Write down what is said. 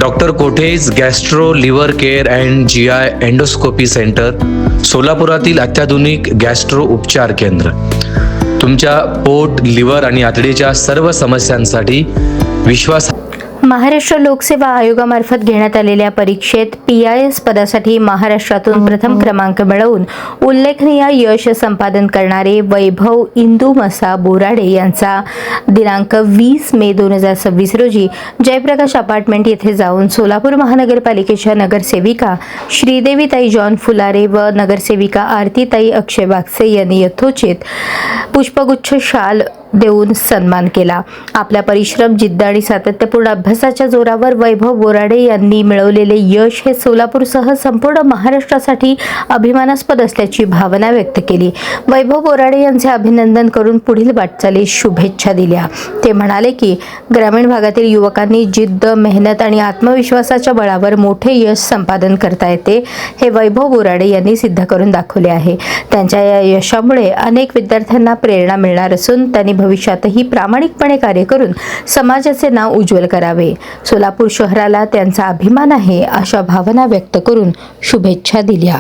Doctor Kothe's gastro liver care and GI endoscopy centre, सोलापुरातील अत्याधुनिक gastro उपचार केंद्र. तुमच्या पोट, लिव्हर आणि आतडीच्या सर्व समस्यांसाठी विश्वास. महाराष्ट्र लोकसेवा आयोगामार्फत घेण्यात आलेल्या परीक्षेत PIS पदासाठी महाराष्ट्रातून प्रथम क्रमांक मिळवून उल्लेखनीय यश संपादन करणारे वैभव इंदुमसा बोराडे यांचा दिनांक 20 मे 2026 रोजी जयप्रकाश अपार्टमेंट येथे जाऊन सोलापूर महानगरपालिकेच्या नगरसेविका श्रीदेवीताई जॉन फुलारे व नगरसेविका आरतीताई अक्षय बागसे यांनी यथोचित पुष्पगुच्छ शाल देऊन सन्मान केला. आपल्या परिश्रम, जिद्द आणि सातत्यपूर्ण अभ्यासाच्या जोरावर वैभव बोराडे यांनी मिळवलेले यश हे सोलापूरसह संपूर्ण महाराष्ट्रासाठी अभिमानास्पद असल्याची भावना व्यक्त केली. वैभव बोराडे यांचे अभिनंदन करून पुढील वाटचालीस शुभेच्छा दिल्या. ते म्हणाले की ग्रामीण भागातील युवकांनी जिद्द, मेहनत आणि आत्मविश्वासाच्या बळावर मोठे यश संपादन करता येते हे वैभव बोराडे यांनी सिद्ध करून दाखवले आहे. त्यांच्या या यशामुळे अनेक विद्यार्थ्यांना प्रेरणा मिळणार असून त्यांनी भविष्यातही प्रामाणिकपणे कार्य करून समाजाचे नाव उज्ज्वल करावे. सोलापूर शहराला त्यांचा अभिमान आहे अशा भावना व्यक्त करून शुभेच्छा दिल्या.